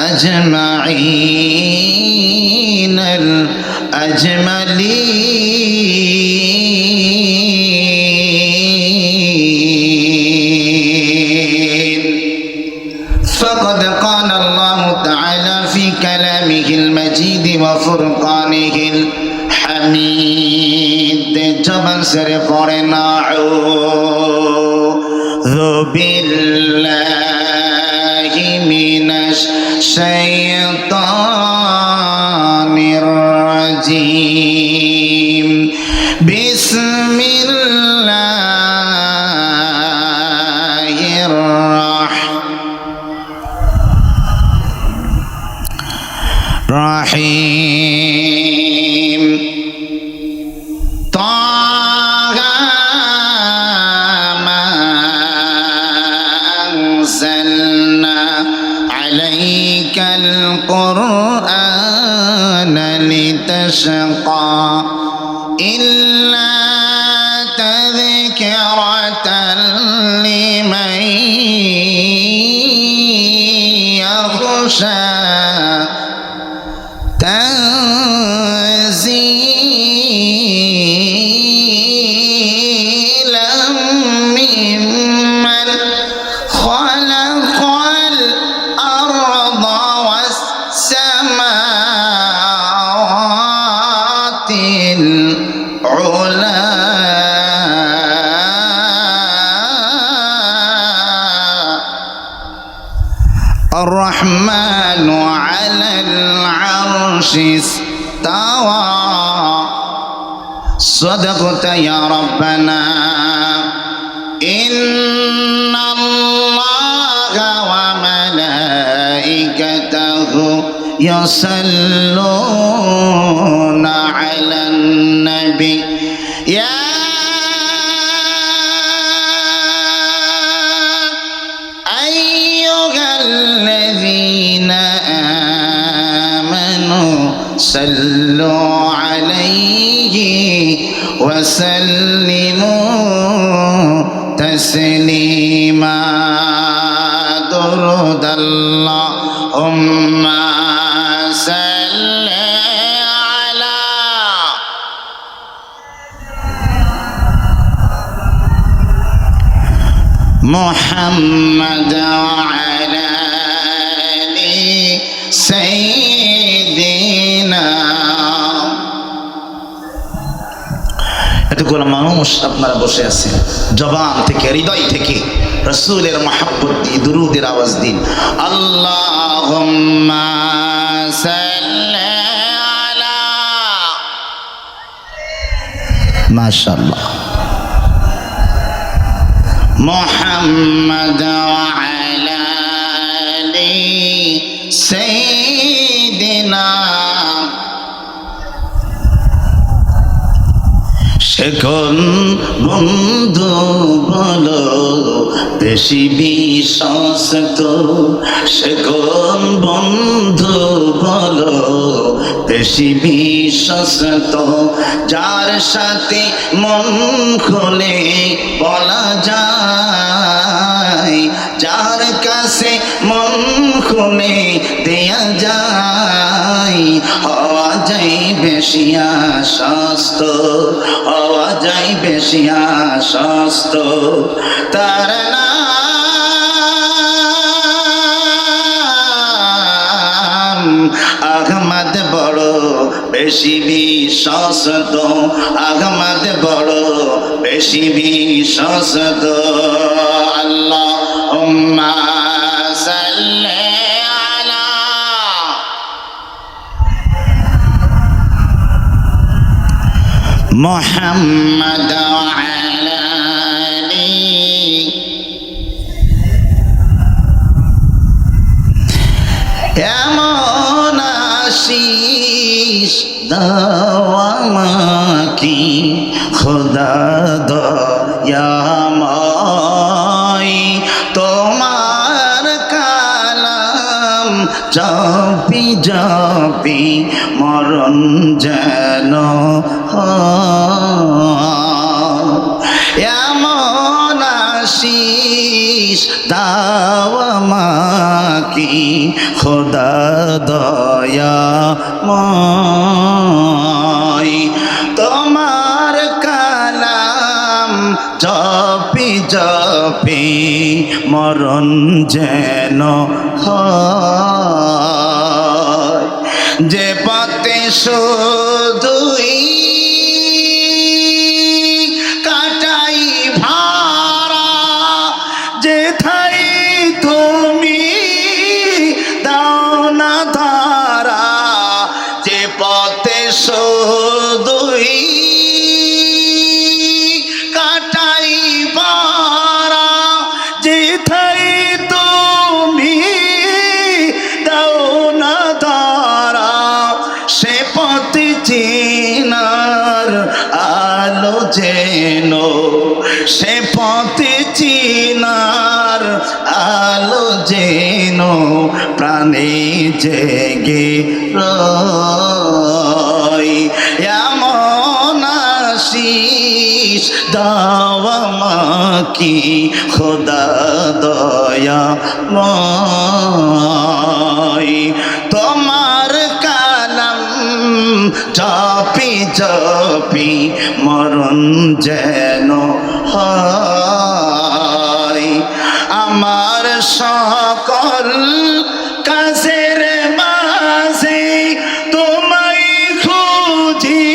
أجمعين الأجملين. فقد قال الله تعالى في كلامه المجيد وفرقانه الحميد. جبل سر قرنا أعوذ بالله من الشيطان الرجيم. بسم الله الرحيم. طه ما أنزلنا عليك القرآن لتشقى إلا تذكرة لمن يخشى تنزيلا ممن خلق الأرض والسماوات العلى. الرحمن على العرش استوى. صدقت يا ربنا. إن الله وملائكته يصلون على النبي. يا أيها الذين آمنوا صلوا عليه وسلموا تسليما. درود اللهم صل على محمد وعلى آل سيدنا. এতগুলো মানুষ আপনারা বসে আছেন, জবান থেকে হৃদয় থেকে রাসূলের মহব্বত দিয়ে দুরূদের আওয়াজ দিন। আল্লাহুম্মা সাল্লি আলা। মাশাআল্লাহ। মুহাম্মদ ওয়া আলা আলি সাইয়্যিদিনা। সেখন বন্ধু বলো বেশি বিশ্বাস তো। সেখন বন্ধু বলো বেশি বিশ্বাস তো। যার সাথে মন খুলে বলা যায়, যার কাছে মন খুলে দেয়া যায়। হওয়া যায় বেশি আশ্বস্ত, হওয়া যায় বেশি আশ্বস্ত। তার নাম আহমদ বড় বেশি বিশ্বস্ত। আহমদ বড় বেশি বিশ্বস্ত। আল্লাহুম্মা সাল্লি আলা মুহাম্মদ ওয়া আলা আলি। এমন আশিস দাও আমাকে খোদা দয়াময়। তোমার কালাম জপি জপি মরণ যেন এমন আশিস দাও আমাকে কি খোদা দয়াময়, তোমার কালাম জপি জপি মরণ যেন হয়, যে পথে শুধুই কাটাই ভাড়া, যেথাই তুমি দাও না ধারা, যে পথে শুধুই কাটাই ভাড়া, যেথাই তুমি দাও না ধারা, সে পথে চেনার আলো যেন, সে পথে চেনার আলো যেন প্রাণে জেগে রয়, এমন আশিস দাও আমাকে খোদা দয়াময়, তোমার কালাম জপি জপি মরণ যেন হয়, আমার সকল কাজের মাঝে তোমায় খুঁজি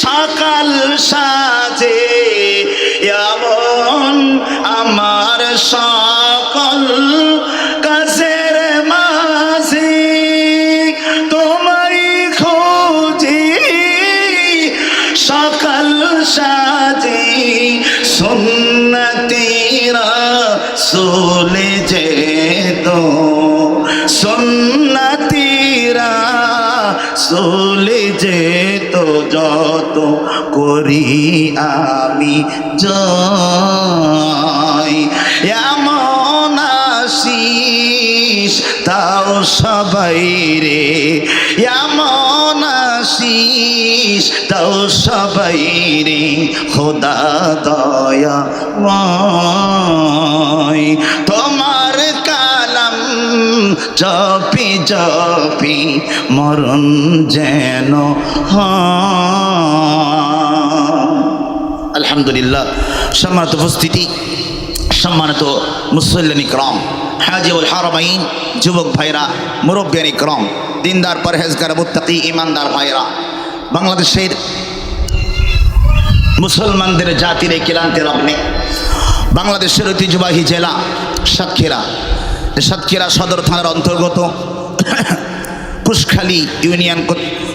সকাল সাজে, এমন আমার সকল কাজের মাঝে তোমায় খুঁজি সকাল সাজে, সুন্নতি রাসূল যেত, সুন্নতি রাসূল যেত যত করি আমি জয়, এমন আশিস দাও সবাই রে, এমন আশিস দাও সবাই রে খোদা দয়াময়, তোমার কালাম জপি জপি মরণ যেন হয়। আলহামদুলিল্লাহ। সম্মানিত উপস্থিতি, সম্মানিত মুসল্লিন ইকরাম, হাজিউল হারামাইন, যুবক ভাইরা, মুরব্বিয়ান ইকরাম, দিনদার পরহেজগার মুত্তাকি ইমানদার ভাইরা, বাংলাদেশের মুসলমানদের জাতির এই ক্লান্তি লগ্নে বাংলাদেশের ঐতিহ্যবাহী জেলা সাতক্ষীরা, সাতক্ষীরা সদর থানার অন্তর্গত কুশখালী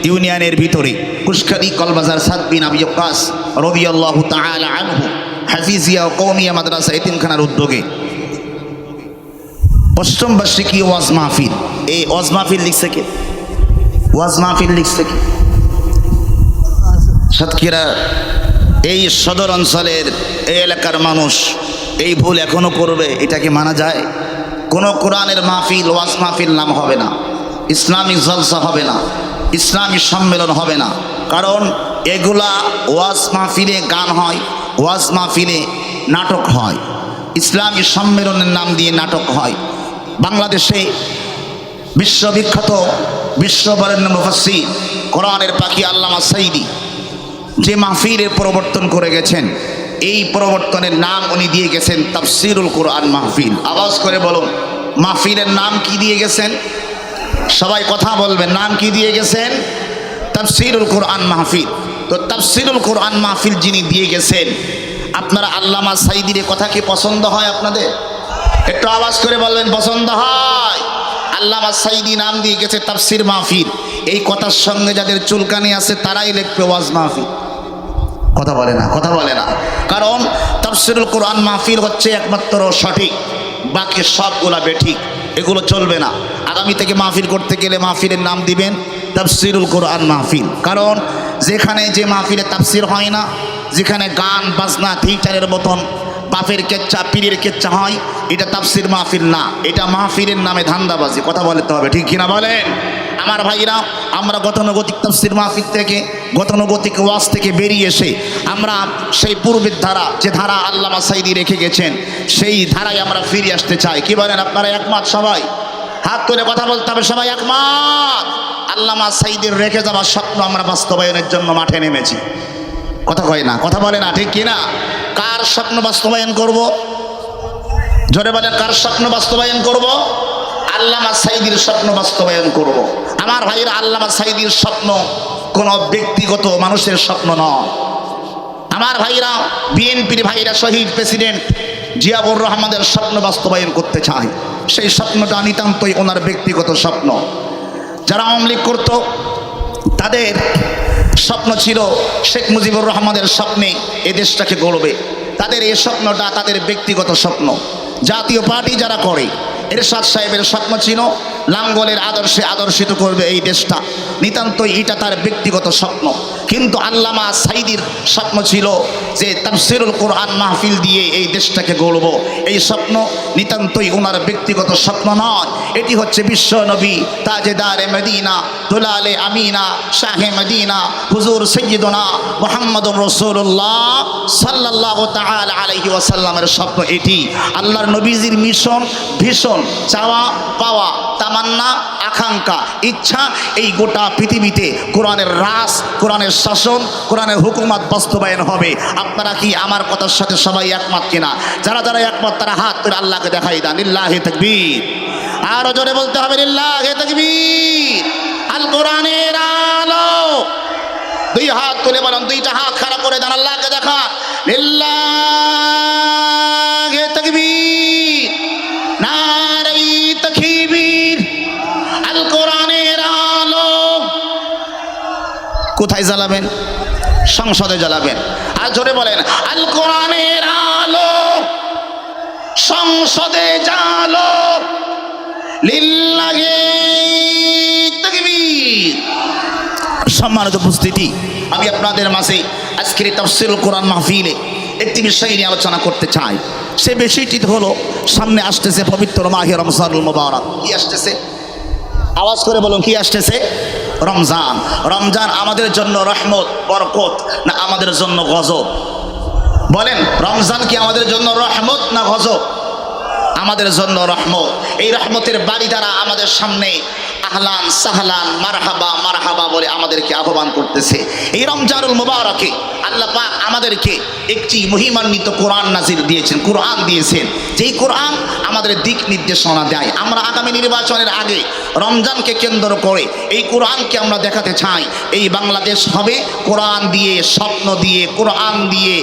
ইউনিয়নের ভিতরে কুশখালী কলবাজার সাদ বিন আবি ওয়াক্কাস রাদিয়াল্লাহু তাআলা আনহু হাফিজিয়া ও কওমিয়া মাদ্রাসা এতিমখানার উদ্যোগে পশ্চিম বার্ষিকী ওয়াজ মাহফিল, এই ওয়াজ মাহফিল লিখছে কে? ওয়াজ মাহফিল লিখছে কে? সাতক্ষীরা এই সদর অঞ্চলের এই এলাকার মানুষ এই ভুল এখনো করবে, এটাকে মানা যায়? কোনো কোরআনের মাহফিল ওয়াজ মাহফিল নাম হবে না, ইসলামিক জলসা হবে না, ইসলামী সম্মেলন হবে না, কারণ এগুলা ওয়াজ মাহফিলে গান হয়, ওয়াজ মাহফিলে নাটক হয়, ইসলামী সম্মেলনের নাম দিয়ে নাটক হয়। বাংলাদেশে বিশ্ববিখ্যাত বিশ্ববরেণ্য মুফাসসির কোরআনের পাখি আল্লামা সাঈদী যে মাহফিলের প্রবর্তন করে গেছেন, এই প্রবর্তনের নাম উনি দিয়ে গেছেন তাফসীরুল কোরআন মাহফিল। আওয়াজ করে বলুন, মাহফিলের নাম কি দিয়ে গেছেন? সবাই কথা বলবেন, নাম কি দিয়ে গেছেন? তাফসীরুল কোরআন মাহফিল। তো তাফসীরুল কোরআন মাহফিল যিনি দিয়ে গেছেন, আপনারা আল্লামা সাঈদীর কথা কি পছন্দ হয় আপনাদের? একটু আওয়াজ করে বলবেন পছন্দ হয়। আল্লামা সাঈদী নাম দিয়ে গেছে তাফসীর মাহফিল, এই কথার সঙ্গে যাদের চুলকানি আছে তারাই লিখবে ওয়াজ মাহফিল। কথা বলে না, কথা বলে না, কারণ তাফসীরুল কোরআন মাহফিল হচ্ছে একমাত্র সঠিক, বাকি সবগুলা বেঠিক, এগুলো চলবে না। আগামী থেকে মাহফিল করতে গেলে মাহফিলের নাম দিবেন তাফসীরুল কোরআন মাহফিল, কারণ যেখানে যে মাহফিলে তাফসীর হয় না, যেখানে গান বাজনা থিয়েটারের মতন বাপের কেচ্চা পীরের কেচ্চা হয়, এটা তাফসীর মাহফিল না, এটা মাহফিলের নামে ধান্দাবাজি। কথা বলতে হবে, ঠিক কিনা বলেন? আমার ভাইরা, আমরা গতানুগতিক তাফসীর মাহফিল থেকে, গতানুগতিক ওয়াজ থেকে বেরিয়ে এসে আমরা সেই পূর্বের ধারা, যে ধারা আল্লামা সাঈদী রেখে গেছেন, সেই ধারায় আমরা ফিরে আসতে চাই। কি বলেন আপনারা একমত? সবাই হাত তুলে কথা বলতে হবে, সবাই একমত। আল্লামা সাঈদীর রেখে যাওয়া স্বপ্ন আমরা বাস্তবায়নের জন্য মাঠে নেমেছি। কথা কয় না, কথা বলে না, ঠিক কিনা? কার স্বপ্ন বাস্তবায়ন করব? জোরে বলেন, কার স্বপ্ন বাস্তবায়ন করব? আল্লামা সাঈদীর স্বপ্ন বাস্তবায়ন করব। আমার ভাইরা, আল্লামা সাঈদীর স্বপ্ন কোনো ব্যক্তিগত মানুষের স্বপ্ন নয়। আমার ভাইরা, বিএনপির ভাইরা শহীদ প্রেসিডেন্ট জিয়াউর রহমানের স্বপ্ন বাস্তবায়ন করতে চায়। সেই স্বপ্নটা নিতান্তই ওনার ব্যক্তিগত স্বপ্ন। যারা আওয়ামী লীগ করত, তাদের স্বপ্ন ছিল শেখ মুজিবুর রহমানের স্বপ্নে এ দেশটাকে গড়বে। তাদের এই স্বপ্নটা তাদের ব্যক্তিগত স্বপ্ন। জাতীয় পার্টি যারা করে, এরশাদ সাহেবের স্বপ্ন ছিল লাঙ্গলের আদর্শে আদর্শিত করবে এই দেশটা। নিতান্তই এটা তার ব্যক্তিগত স্বপ্ন। কিন্তু আল্লামা সাঈদীর স্বপ্ন ছিল যে তাফসীরুল কোরআন মাহফিল দিয়ে এই দেশটাকে গড়ব। এই স্বপ্ন নিতান্তই ওনার ব্যক্তিগত স্বপ্ন নয়, এটি হচ্ছে বিশ্ব নবী তাজেদারে মদিনা দুলালে আমিনা শাহে মদিনা হুজুর সৈয়দনা মুহাম্মদুর রাসূলুল্লাহ সাল্লাল্লাহু তাআলা আলাইহি ওয়াসাল্লামের স্বপ্ন। এটি আল্লাহর নবীজির মিশন, ভীষণ, চাওয়া পাওয়া, তামান্না, আকাঙ্ক্ষা, ইচ্ছা, এই গোটা পৃথিবীতে কোরআনের রাস, কোরআনের শাসন, কোরআনের হুকুমত বাস্তবায়ন হবে। আপনারা কি আমার কথার সাথে সবাই একমত কিনা? যারা যারা একমত তারা হাত তুলে আল্লাহকে দেখাই দেন। লিল্লাহি তাকবীর। আরো জোরে বলতে হবে, লিল্লাহি তাকবীর। আল কোরআনের আলো। দুই হাত তুলে বলেন, দুইটা হাত খাড়া করে দেন, আল্লাহকে দেখা। লিল্লাহি তাকবীর। নারে তাকবীর। আল কোরআনের আলো কোথায় জ্বালাবেন? সংসদে জ্বালাবেন। আর জোরে বলেন, আল কোরআনের আলো সংসদে জ্বালো। লিল্লাহি তাকবীর। সম্মানিত উপস্থিতি, আমি আপনাদের মাঝে আজকের তাফসীরুল কোরআন মাহফিলে একটি বিষয় নিয়ে আলোচনা করতে চাই। সে বিষয়টি হলো, সামনে আসতেছে পবিত্র মাহে রমজানুল মুবারক। কি আসতেছে? আওয়াজ করে বলুন, কি আসতেছে? রমজান। রমজান আমাদের জন্য রহমত, বরকত, না আমাদের জন্য গজব? বলেন, রমজান কি আমাদের জন্য রহমত না গজব? আমাদের জন্য রহমত। এই রহমতের বাড়ি দ্বারা আমাদের সামনে আহলান সাহলান মারহাবা মারহাবা বলে আমাদেরকে আহ্বান করতেছে। এই রমজানুল মুবারকে আল্লাহ পাক আমাদেরকে একটি মহিমান্বিত কোরআন নাজিল দিয়েছেন, কোরআন দিয়েছেন, যেই কোরআন আমাদের দিক নির্দেশনা দেয়। আমরা আগামী নির্বাচনের আগে রমজানকে কেন্দ্র করে এই কোরআনকে আমরা দেখাতে চাই। এই বাংলাদেশ হবে কোরআন দিয়ে, স্বপ্ন দিয়ে, কোরআন দিয়ে,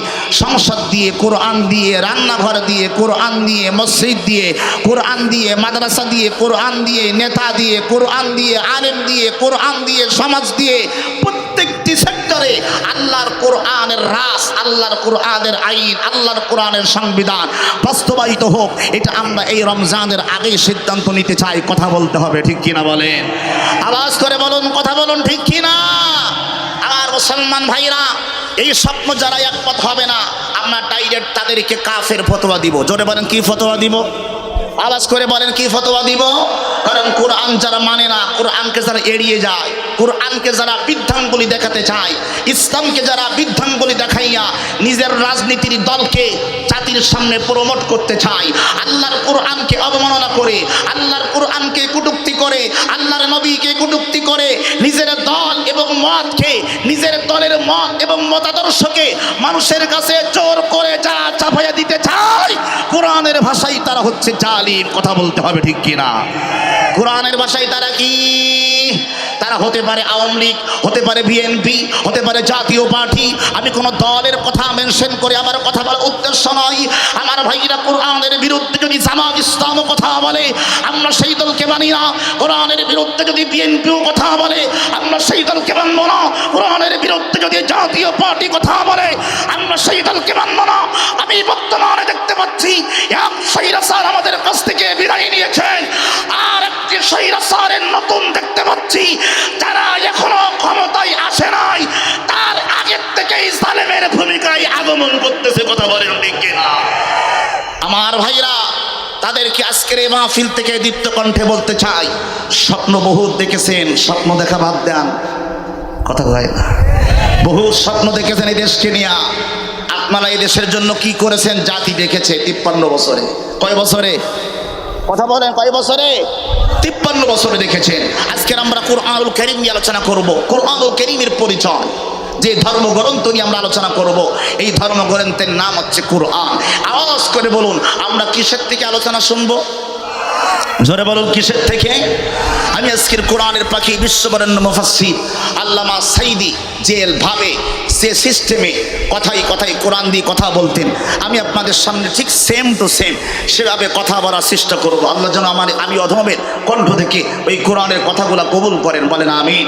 সংসদ দিয়ে, কোরআন দিয়ে, রান্নাঘর দিয়ে, কোরআন দিয়ে, মসজিদ দিয়ে, কোরআন দিয়ে, মাদ্রাসা দিয়ে, কোরআন দিয়ে, নেতা দিয়ে, কোরআন দিয়ে, আলেম দিয়ে, কোরআন দিয়ে, সমাজ দিয়ে, প্রত্যেকটি সেক্টরে আল্লাহর কোরআনের রাস, আল্লাহর কোরআনের আইন, আল্লাহর কোরআনের সংবিধান বাস্তবায়িত হোক। এটা আমরা এই রমজানের আগেই সিদ্ধান্ত নিতে চাই। কথা বলতে হবে, ঠিক কিনা বলেন? আওয়াজ করে বলুন, কথা বলুন, ঠিক কিনা? আর মুসলমান ভাইরা, এই স্বপ্ন যারা একমত হবে না, আমরা ডাইরেক্ট তাদেরকে কাফের ফতোয়া দিব। জোরে বলেন, কি ফতোয়া দিব? আওয়াজ করে বলেন, কি ফতোয়া দিব? কারণ কোরআন যারা মানে না, কোরআনকে যারা এড়িয়ে যায়, কোরআনকে যারা বৃদ্ধাঙ্গুলি দেখাতে চায়, ইসলামকে যারা বৃদ্ধাঙ্গুলি দেখাইয়া নিজের রাজনীতির দলকে জাতির সামনে প্রমোট করতে চায়, আল্লাহর কোরআনকে অবমাননা করে, আল্লাহর কোরআনকে কটূক্তি করে, আল্লাহর নবীকে কটূক্তি করে, নিজের দল এবং মতকে, নিজের দলের মত এবং মতাদর্শকে মানুষের কাছে জোর করে যারা চাপাইয়া দিতে চায়, কোরআনের ভাষায় তারা হচ্ছে জালিম। কথা বলতে হবে, ঠিক কিনা? কোরআনের ভাষায় তারা কি? তারা হতে পারে আওয়ামী লীগ, হতে পারে বিএনপি, হতে পারে জাতীয় পার্টি। আমি কোনো দলের কথা মেনশন করে আমার কথা বলার উদ্দেশ্য নয়। আমার ভাইরা, কোরআনের বিরুদ্ধে যদি জামাত ইসলাম কথা বলে, আমরা সেই দলকে মানি না। কোরআনের বিরুদ্ধে যদি বিএনপিও কথা বলে, আমরা সেই দলকে মানব না। কোরআনের বিরুদ্ধে যদি জাতীয় পার্টি কথা বলে, আমরা সেই দলকে মানব না। আমি বর্তমানে দেখতে পাচ্ছি এক স্বৈরাচার আমাদের কাছ থেকে বিদায় নিয়েছেন, আর একটি স্বৈরাচারের নতুন দেখতে পাচ্ছি যারা এখনো ক্ষমতায় আসে নাই, তার আগের থেকেই জালেমের ভূমিকায় আগমন করতেছে। কথা বলেন, ঠিক কিনা? আমার ভাইরা, তাদেরকে আজকের এই মাহফিল থেকে দীপ্ত কণ্ঠে বলতে চাই, স্বপ্ন বহুত দেখেছেন, স্বপ্ন দেখা বাদ দেন, কথা হয় না। বহু স্বপ্ন দেখেছেন এই দেশকে নিয়ে। আপনারা এই দেশের জন্য কি করেছেন জাতি দেখেছে 53 বছরে। কয় বছরে? কথা বলেন, কয় বছরে? 53 বছরে দেখেছেন। আজকের আমরা কোরআনুল কারীম নিয়ে আলোচনা করব। কোরআনুল কারীমের পরিচয়, যে ধর্মগ্রন্থ নিয়ে আমরা আলোচনা করব, এই ধর্মগ্রন্থের নাম হচ্ছে কোরআন। আওয়াজ করে বলুন, আমরা কিসের থেকে আলোচনা শুনবো? জোরে বলুন, কিসের থেকে? আমি আজকের কোরআনের পাখি বিশ্ববরেণ্য মুফাসসির আল্লামা সাঈদী যে ভাবে, যে সিস্টেমে কথায় কথায় কোরআন দিয়ে কথা বলতেন, আমি আপনাদের সামনে ঠিক সেম টু সেম সেভাবে কথা বলার চেষ্টা করব। আল্লাহ যেন আমি অধমের কণ্ঠ থেকে ওই কোরআনের কথাগুলো কবুল করেন, বলেন আমিন।